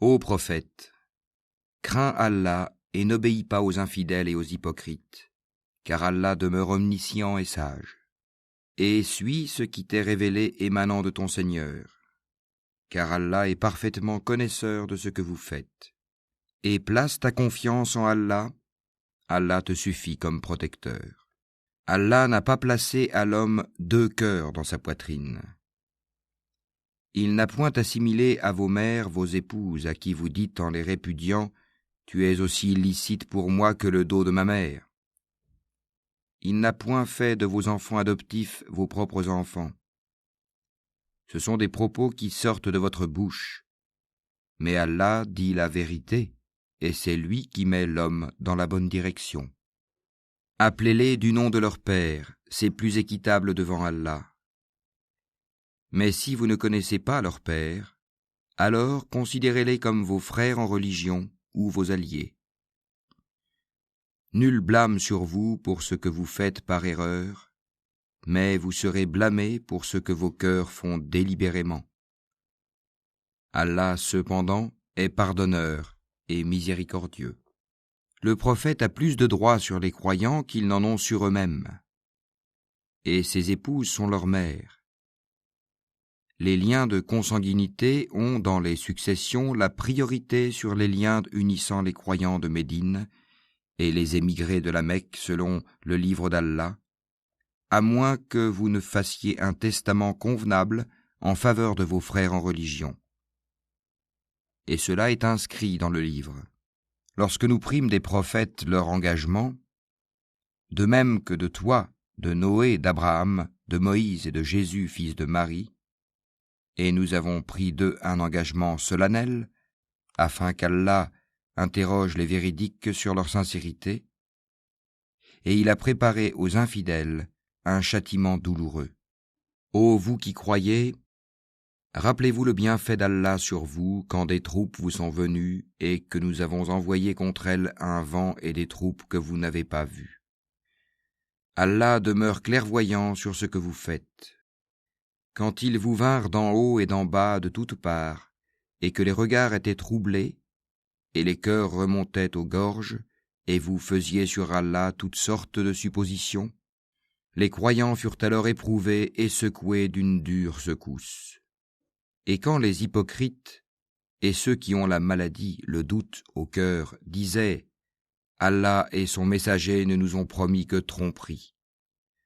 Ô prophète, crains Allah et n'obéis pas aux infidèles et aux hypocrites, car Allah demeure omniscient et sage. Et suis ce qui t'est révélé émanant de ton Seigneur, car Allah est parfaitement connaisseur de ce que vous faites. Et place ta confiance en Allah, Allah te suffit comme protecteur. Allah n'a pas placé à l'homme 2 cœurs dans sa poitrine. Il n'a point assimilé à vos mères vos épouses, à qui vous dites en les répudiant « Tu es aussi illicite pour moi que le dos de ma mère ». Il n'a point fait de vos enfants adoptifs vos propres enfants. Ce sont des propos qui sortent de votre bouche. Mais Allah dit la vérité, et c'est lui qui met l'homme dans la bonne direction. Appelez-les du nom de leur père, c'est plus équitable devant Allah. Mais si vous ne connaissez pas leur père, alors considérez-les comme vos frères en religion ou vos alliés. Nul blâme sur vous pour ce que vous faites par erreur, mais vous serez blâmés pour ce que vos cœurs font délibérément. Allah, cependant, est pardonneur et miséricordieux. Le prophète a plus de droits sur les croyants qu'ils n'en ont sur eux-mêmes, et ses épouses sont leurs mères. Les liens de consanguinité ont, dans les successions, la priorité sur les liens unissant les croyants de Médine et les émigrés de la Mecque selon le livre d'Allah, à moins que vous ne fassiez un testament convenable en faveur de vos frères en religion. Et cela est inscrit dans le livre. Lorsque nous prîmes des prophètes leur engagement, de même que de toi, de Noé, d'Abraham, de Moïse et de Jésus, fils de Marie, et nous avons pris d'eux un engagement solennel, afin qu'Allah interroge les véridiques sur leur sincérité, et il a préparé aux infidèles un châtiment douloureux. Ô vous qui croyez, rappelez-vous le bienfait d'Allah sur vous quand des troupes vous sont venues et que nous avons envoyé contre elles un vent et des troupes que vous n'avez pas vues. Allah demeure clairvoyant sur ce que vous faites. Quand ils vous vinrent d'en haut et d'en bas de toutes parts, et que les regards étaient troublés, et les cœurs remontaient aux gorges, et vous faisiez sur Allah toutes sortes de suppositions, les croyants furent alors éprouvés et secoués d'une dure secousse. Et quand les hypocrites et ceux qui ont la maladie, le doute au cœur, disaient « Allah et son messager ne nous ont promis que tromperie ».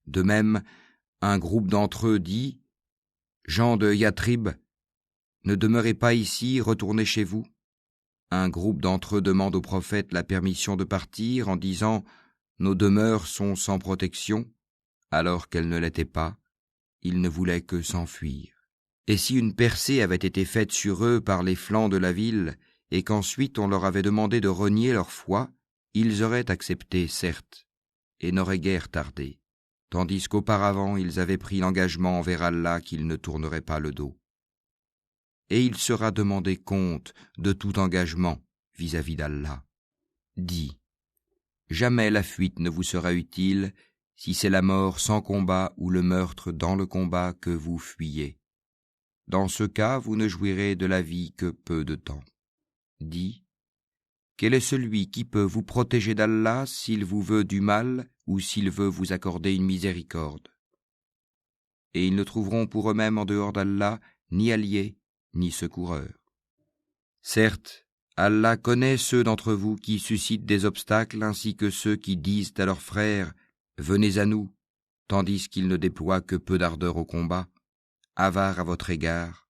De même, un groupe d'entre eux dit « Gens de Yathrib, ne demeurez pas ici, retournez chez vous ». Un groupe d'entre eux demande au prophète la permission de partir en disant « Nos demeures sont sans protection », alors qu'elles ne l'étaient pas, ils ne voulaient que s'enfuir. Et si une percée avait été faite sur eux par les flancs de la ville, et qu'ensuite on leur avait demandé de renier leur foi, ils auraient accepté, certes, et n'auraient guère tardé, tandis qu'auparavant ils avaient pris l'engagement envers Allah qu'ils ne tourneraient pas le dos. Et il sera demandé compte de tout engagement vis-à-vis d'Allah. Dis, jamais la fuite ne vous sera utile si c'est la mort sans combat ou le meurtre dans le combat que vous fuyez. Dans ce cas, vous ne jouirez de la vie que peu de temps. Dis, quel est celui qui peut vous protéger d'Allah s'il vous veut du mal ou s'il veut vous accorder une miséricorde? Et ils ne trouveront pour eux-mêmes en dehors d'Allah ni alliés, ni secoureurs. Certes, Allah connaît ceux d'entre vous qui suscitent des obstacles ainsi que ceux qui disent à leurs frères « Venez à nous », tandis qu'ils ne déploient que peu d'ardeur au combat, avares à votre égard.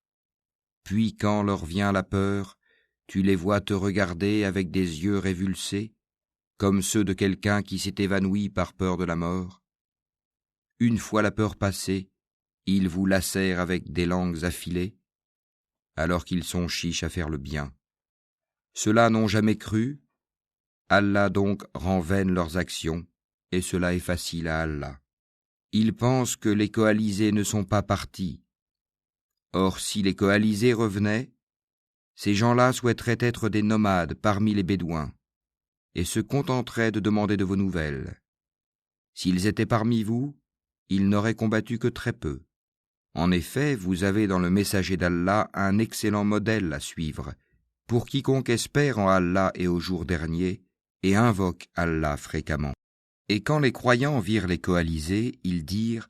Puis quand leur vient la peur, tu les vois te regarder avec des yeux révulsés, comme ceux de quelqu'un qui s'est évanoui par peur de la mort. Une fois la peur passée, ils vous lacèrent avec des langues affilées, alors qu'ils sont chiches à faire le bien. Ceux-là n'ont jamais cru, Allah donc rend vaines leurs actions, et cela est facile à Allah. Ils pensent que les coalisés ne sont pas partis. Or, si les coalisés revenaient, ces gens-là souhaiteraient être des nomades parmi les Bédouins, et se contenteraient de demander de vos nouvelles. S'ils étaient parmi vous, ils n'auraient combattu que très peu. En effet, vous avez dans le messager d'Allah un excellent modèle à suivre, pour quiconque espère en Allah et au jour dernier et invoque Allah fréquemment. Et quand les croyants virent les coalisés, ils dirent :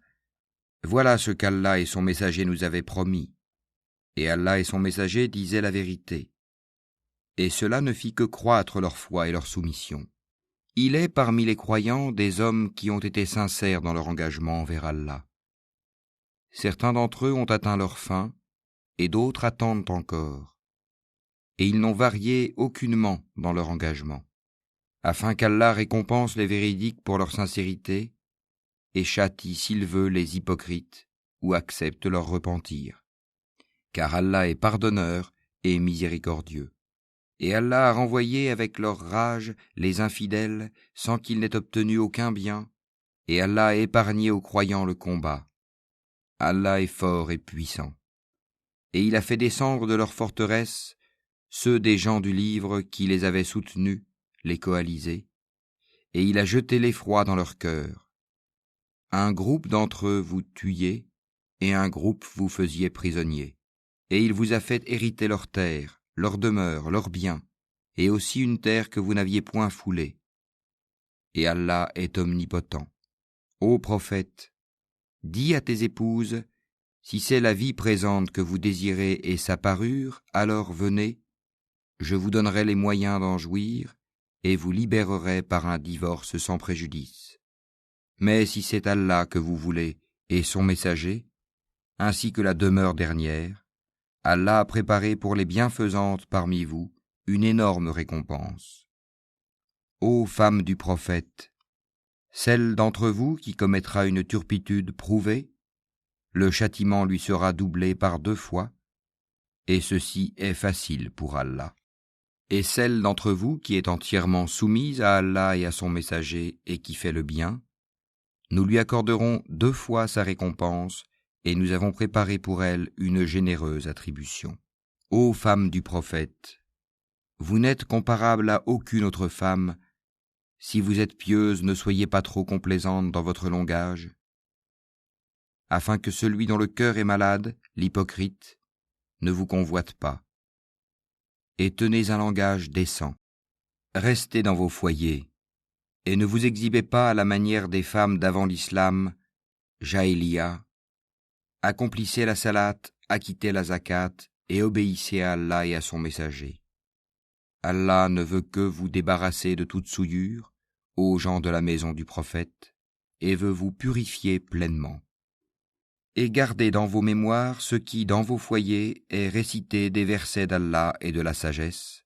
Voilà ce qu'Allah et son messager nous avaient promis. Et Allah et son messager disaient la vérité. Et cela ne fit que croître leur foi et leur soumission. Il est parmi les croyants des hommes qui ont été sincères dans leur engagement envers Allah. Certains d'entre eux ont atteint leur fin, et d'autres attendent encore. Et ils n'ont varié aucunement dans leur engagement, afin qu'Allah récompense les véridiques pour leur sincérité et châtie s'il veut les hypocrites ou accepte leur repentir. Car Allah est pardonneur et miséricordieux. Et Allah a renvoyé avec leur rage les infidèles sans qu'ils n'aient obtenu aucun bien, et Allah a épargné aux croyants le combat. Allah est fort et puissant. Et il a fait descendre de leurs forteresses ceux des gens du livre qui les avaient soutenus, les coalisés, et il a jeté l'effroi dans leur cœur. Un groupe d'entre eux vous tuiez, et un groupe vous faisiez prisonniers. Et il vous a fait hériter leurs terres, leurs demeures, leurs biens, et aussi une terre que vous n'aviez point foulée. Et Allah est omnipotent. Ô prophète, dis à tes épouses, si c'est la vie présente que vous désirez et sa parure, alors venez, je vous donnerai les moyens d'en jouir, et vous libérerai par un divorce sans préjudice. Mais si c'est Allah que vous voulez, et son messager, ainsi que la demeure dernière, Allah a préparé pour les bienfaisantes parmi vous une énorme récompense. Ô femmes du prophète, celle d'entre vous qui commettra une turpitude prouvée, le châtiment lui sera doublé par 2 fois, et ceci est facile pour Allah. Et celle d'entre vous qui est entièrement soumise à Allah et à son messager et qui fait le bien, nous lui accorderons 2 fois sa récompense, et nous avons préparé pour elle une généreuse attribution. Ô femmes du prophète, vous n'êtes comparables à aucune autre femme. Si vous êtes pieuses, ne soyez pas trop complaisantes dans votre langage, afin que celui dont le cœur est malade, l'hypocrite, ne vous convoite pas. Et tenez un langage décent. Restez dans vos foyers, et ne vous exhibez pas à la manière des femmes d'avant l'islam, Jahiliya. Accomplissez la salate, acquittez la zakat, et obéissez à Allah et à son messager. Allah ne veut que vous débarrasser de toute souillure, ô gens de la maison du prophète, et veut vous purifier pleinement. Et gardez dans vos mémoires ce qui, dans vos foyers, est récité des versets d'Allah et de la sagesse.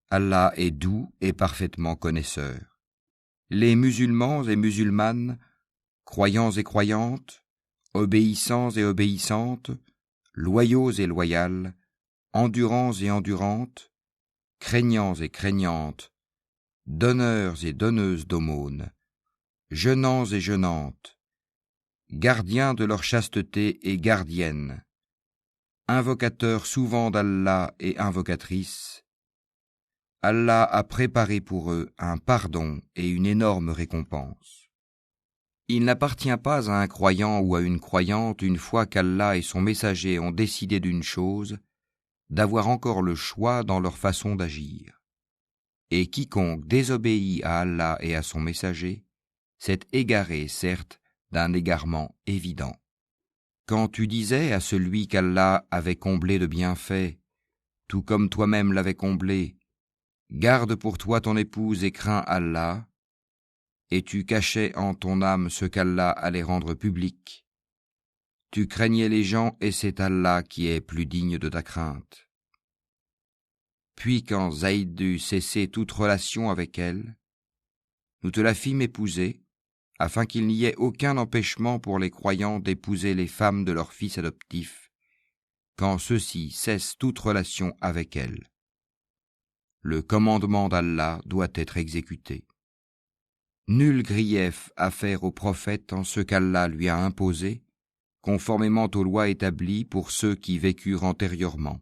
Allah est doux et parfaitement connaisseur. Les musulmans et musulmanes, croyants et croyantes, obéissants et obéissantes, loyaux et loyales, endurants et endurantes, craignants et craignantes, donneurs et donneuses d'aumônes, jeûnants et jeûnantes, gardiens de leur chasteté et gardiennes, invocateurs souvent d'Allah et invocatrices, Allah a préparé pour eux un pardon et une énorme récompense. Il n'appartient pas à un croyant ou à une croyante, une fois qu'Allah et son messager ont décidé d'une chose, d'avoir encore le choix dans leur façon d'agir. Et quiconque désobéit à Allah et à son messager s'est égaré, certes, d'un égarement évident. Quand tu disais à celui qu'Allah avait comblé de bienfaits, tout comme toi-même l'avais comblé, garde pour toi ton épouse et crains Allah, et tu cachais en ton âme ce qu'Allah allait rendre public. Tu craignais les gens et c'est Allah qui est plus digne de ta crainte. Puis quand Zaïd eut cessé toute relation avec elle, nous te la fîmes épouser, afin qu'il n'y ait aucun empêchement pour les croyants d'épouser les femmes de leurs fils adoptifs, quand ceux-ci cessent toute relation avec elles. Le commandement d'Allah doit être exécuté. Nul grief à faire au prophète en ce qu'Allah lui a imposé, conformément aux lois établies pour ceux qui vécurent antérieurement.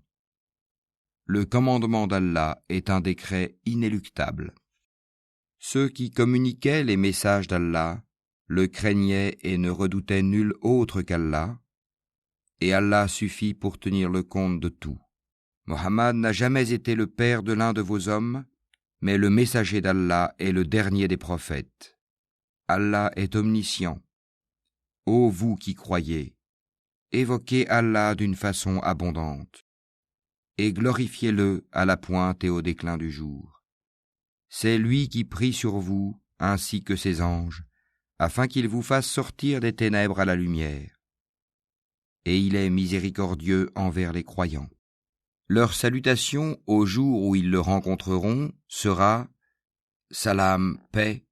Le commandement d'Allah est un décret inéluctable. Ceux qui communiquaient les messages d'Allah le craignaient et ne redoutaient nul autre qu'Allah, et Allah suffit pour tenir le compte de tout. Mohammed n'a jamais été le père de l'un de vos hommes, mais le messager d'Allah est le dernier des prophètes. Allah est omniscient. Ô vous qui croyez, évoquez Allah d'une façon abondante, et glorifiez-le à la pointe et au déclin du jour. C'est lui qui prie sur vous, ainsi que ses anges, afin qu'il vous fasse sortir des ténèbres à la lumière. Et il est miséricordieux envers les croyants. Leur salutation au jour où ils le rencontreront sera « Salam, paix »,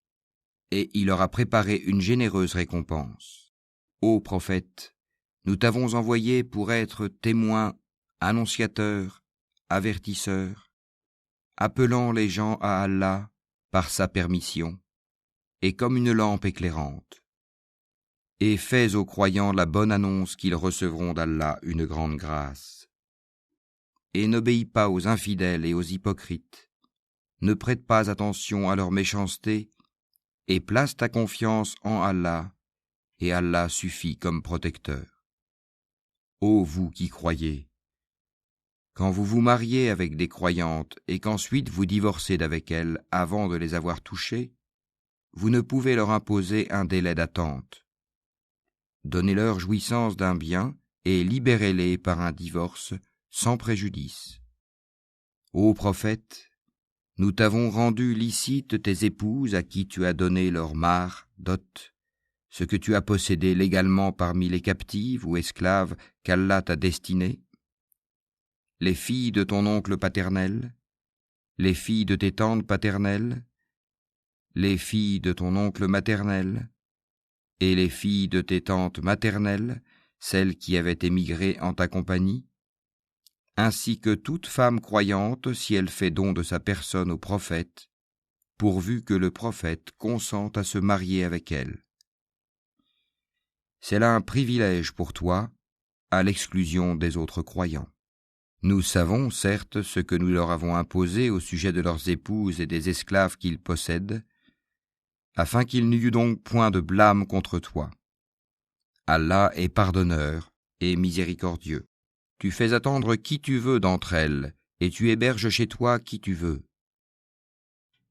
et il leur a préparé une généreuse récompense. Ô prophète, nous t'avons envoyé pour être témoin, annonciateur, avertisseur, appelant les gens à Allah par sa permission, et comme une lampe éclairante. Et fais aux croyants la bonne annonce qu'ils recevront d'Allah une grande grâce. Et n'obéis pas aux infidèles et aux hypocrites. Ne prête pas attention à leur méchanceté, et place ta confiance en Allah, et Allah suffit comme protecteur. Ô vous qui croyez, quand vous vous mariez avec des croyantes et qu'ensuite vous divorcez d'avec elles avant de les avoir touchées, vous ne pouvez leur imposer un délai d'attente. Donnez-leur jouissance d'un bien et libérez-les par un divorce sans préjudice. Ô prophète, nous t'avons rendu licite tes épouses à qui tu as donné leur mar, dot, ce que tu as possédé légalement parmi les captives ou esclaves qu'Allah t'a destinées, les filles de ton oncle paternel, les filles de tes tantes paternelles, les filles de ton oncle maternel, et les filles de tes tantes maternelles, celles qui avaient émigré en ta compagnie, ainsi que toute femme croyante si elle fait don de sa personne au prophète, pourvu que le prophète consente à se marier avec elle. C'est là un privilège pour toi, à l'exclusion des autres croyants. Nous savons, certes, ce que nous leur avons imposé au sujet de leurs épouses et des esclaves qu'ils possèdent, afin qu'il n'y eût donc point de blâme contre toi. Allah est pardonneur et miséricordieux. Tu fais attendre qui tu veux d'entre elles, et tu héberges chez toi qui tu veux.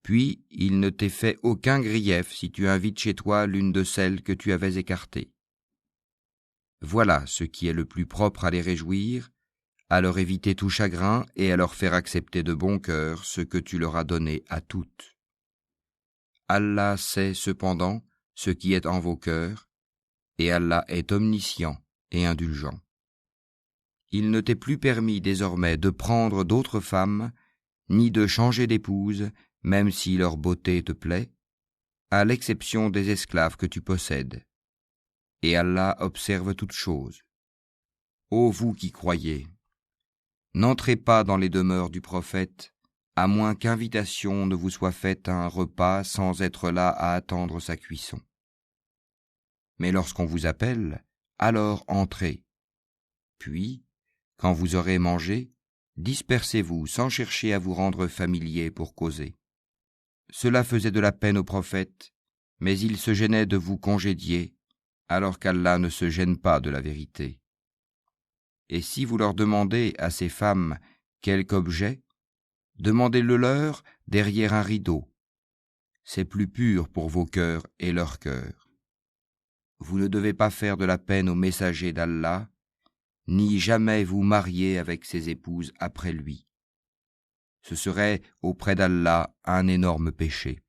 Puis il ne t'est fait aucun grief si tu invites chez toi l'une de celles que tu avais écartées. Voilà ce qui est le plus propre à les réjouir, à leur éviter tout chagrin et à leur faire accepter de bon cœur ce que tu leur as donné à toutes. Allah sait cependant ce qui est en vos cœurs, et Allah est omniscient et indulgent. Il ne t'est plus permis désormais de prendre d'autres femmes, ni de changer d'épouse, même si leur beauté te plaît, à l'exception des esclaves que tu possèdes. Et Allah observe toutes choses. Ô vous qui croyez, n'entrez pas dans les demeures du prophète, à moins qu'invitation ne vous soit faite à un repas sans être là à attendre sa cuisson. Mais lorsqu'on vous appelle, alors entrez. Puis, quand vous aurez mangé, dispersez-vous sans chercher à vous rendre familiers pour causer. Cela faisait de la peine au prophète, mais il se gênait de vous congédier, alors qu'Allah ne se gêne pas de la vérité. Et si vous leur demandez à ces femmes quelque objet, demandez-le leur derrière un rideau. C'est plus pur pour vos cœurs et leurs cœurs. Vous ne devez pas faire de la peine au messager d'Allah, ni jamais vous marier avec ses épouses après lui. Ce serait auprès d'Allah un énorme péché.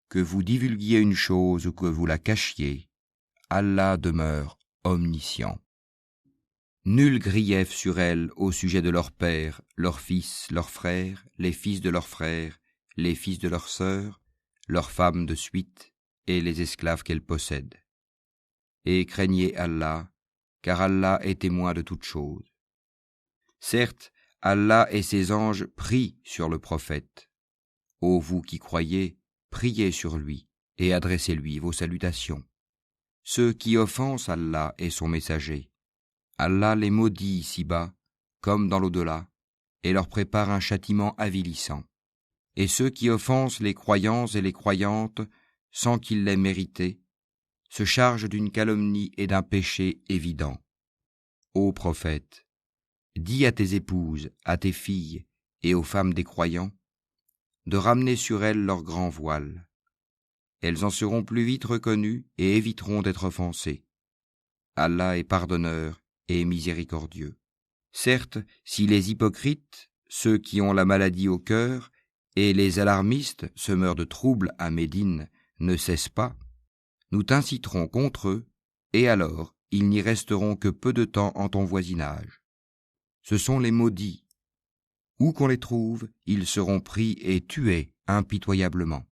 Que vous divulguiez une chose ou que vous la cachiez, Allah demeure omniscient. Nul grief sur elles au sujet de leurs pères, leurs fils, leurs frères, les fils de leurs frères, les fils de leurs sœurs, leurs femmes de suite et les esclaves qu'elles possèdent. Et craignez Allah, car Allah est témoin de toutes choses. Certes, Allah et ses anges prient sur le prophète. Ô vous qui croyez, priez sur lui et adressez-lui vos salutations. Ceux qui offensent Allah et son messager, Allah les maudit ici-bas, comme dans l'au-delà, et leur prépare un châtiment avilissant. Et ceux qui offensent les croyants et les croyantes, sans qu'ils l'aient mérité, se chargent d'une calomnie et d'un péché évident. Ô prophète, dis à tes épouses, à tes filles et aux femmes des croyants, de ramener sur elles leur grand voile. Elles en seront plus vite reconnues et éviteront d'être offensées. Allah est pardonneur et miséricordieux. Certes, si les hypocrites, ceux qui ont la maladie au cœur, et les alarmistes, semeurs de troubles à Médine, ne cessent pas, nous t'inciterons contre eux, et alors ils n'y resteront que peu de temps en ton voisinage. Ce sont les maudits. Où qu'on les trouve, ils seront pris et tués impitoyablement.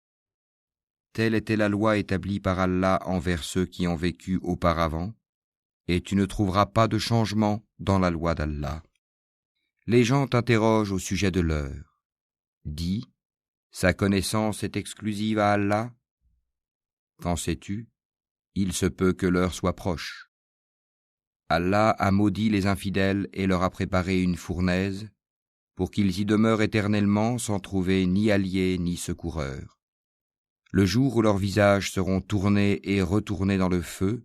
Telle était la loi établie par Allah envers ceux qui ont vécu auparavant, et tu ne trouveras pas de changement dans la loi d'Allah. Les gens t'interrogent au sujet de l'heure. Dis, sa connaissance est exclusive à Allah. Qu'en sais-tu? Il se peut que l'heure soit proche. Allah a maudit les infidèles et leur a préparé une fournaise, pour qu'ils y demeurent éternellement sans trouver ni alliés ni secoureurs. Le jour où leurs visages seront tournés et retournés dans le feu,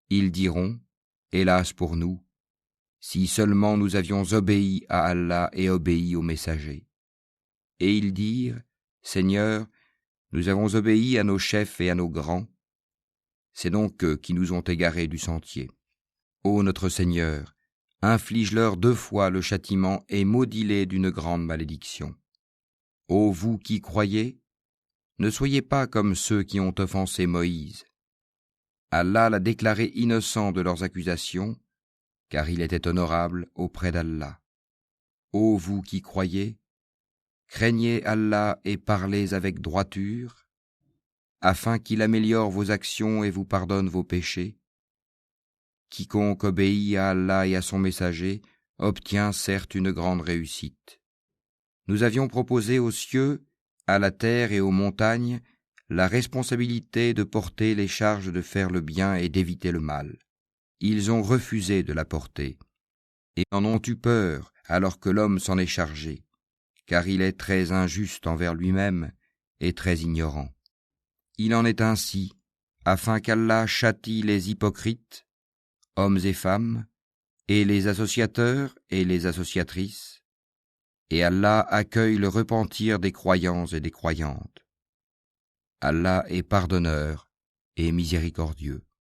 ils diront, hélas pour nous, si seulement nous avions obéi à Allah et obéi aux messagers. Et ils dirent, Seigneur, nous avons obéi à nos chefs et à nos grands. C'est donc eux qui nous ont égarés du sentier. Ô notre Seigneur, inflige-leur 2 fois le châtiment et maudis-les d'une grande malédiction. Ô vous qui croyez, ne soyez pas comme ceux qui ont offensé Moïse. Allah l'a déclaré innocent de leurs accusations, car il était honorable auprès d'Allah. Ô vous qui croyez, craignez Allah et parlez avec droiture, afin qu'il améliore vos actions et vous pardonne vos péchés. Quiconque obéit à Allah et à son messager obtient certes une grande réussite. Nous avions proposé aux cieux, à la terre et aux montagnes la responsabilité de porter les charges de faire le bien et d'éviter le mal. Ils ont refusé de la porter, et en ont eu peur alors que l'homme s'en est chargé, car il est très injuste envers lui-même et très ignorant. Il en est ainsi, afin qu'Allah châtie les hypocrites, hommes et femmes, et les associateurs et les associatrices, et Allah accueille le repentir des croyants et des croyantes. Allah est pardonneur et miséricordieux.